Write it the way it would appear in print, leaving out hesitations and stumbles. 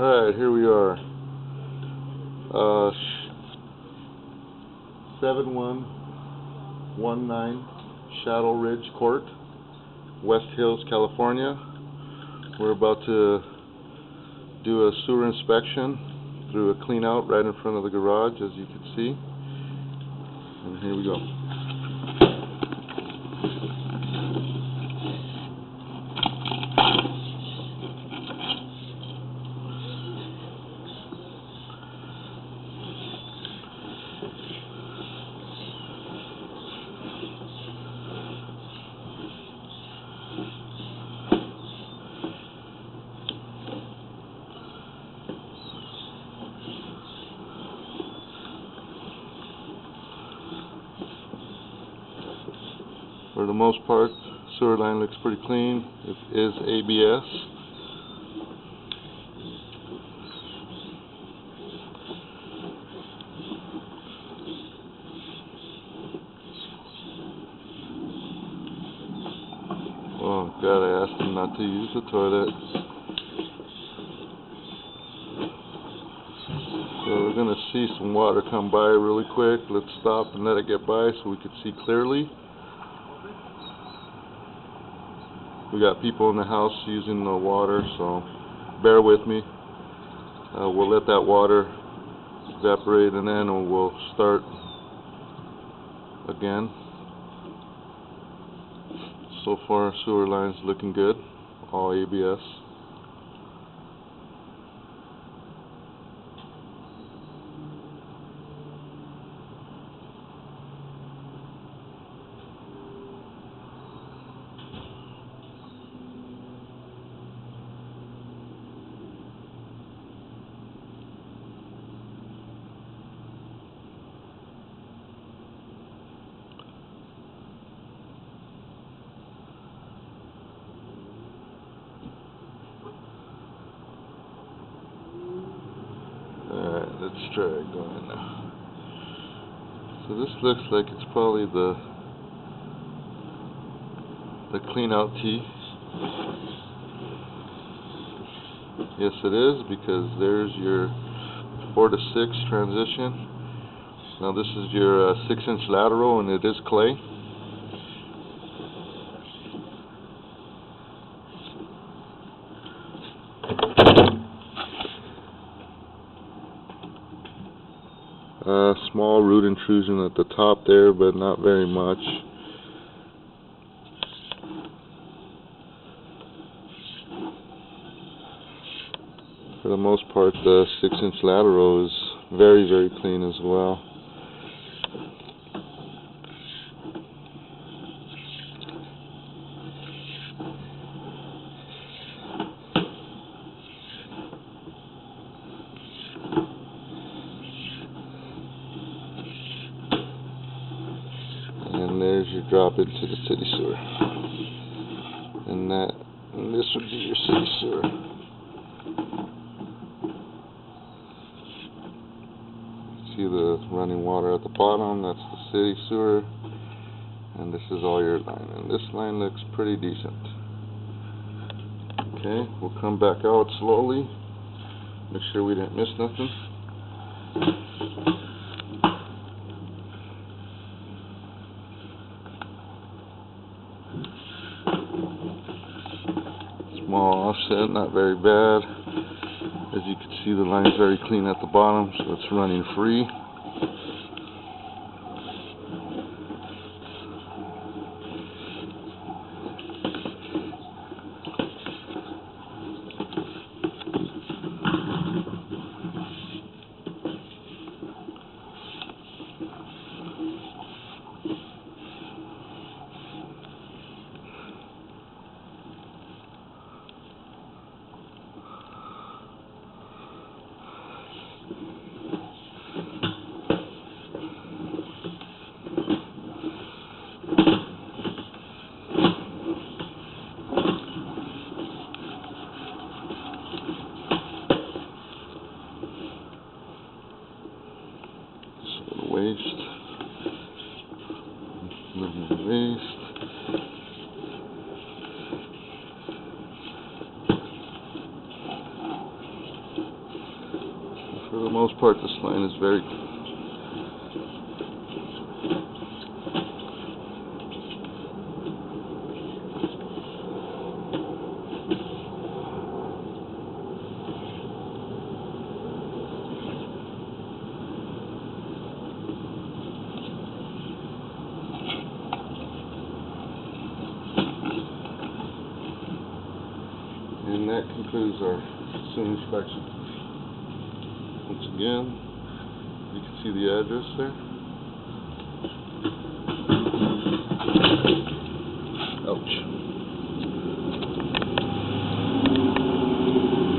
Alright, here we are. 7119 Shadow Ridge Court, West Hills, California. We're about to do a sewer inspection through a clean out right in front of the garage, as you can see. And here we go. For the most part, sewer line looks pretty clean. It is ABS. Oh God, I asked him not to use the toilet. So we're going to see some water come by really quick. Let's stop and let it get by so we can see clearly. We got people in the house using the water, so bear with me. We'll let that water evaporate and then we'll start again. So far, sewer line's looking good, all ABS. Alright, let's try going now. So this looks like it's probably the clean out tee. Yes, it is, because there's your 4 to 6 transition. Now this is your 6-inch lateral, and it is clay. Small root intrusion at the top there, but not very much. For the most part, the 6-inch lateral is very, very clean as well. And there's your drop into the city sewer. And this would be your city sewer. See the running water at the bottom, that's the city sewer. And this is all your line. And this line looks pretty decent. Okay, we'll come back out slowly. Make sure we didn't miss nothing. Small offset, not very bad. As you can see, the line's very clean at the bottom, so it's running free. Waste. most part, this line is very And that concludes our sewer inspection. Once again, you can see the address there.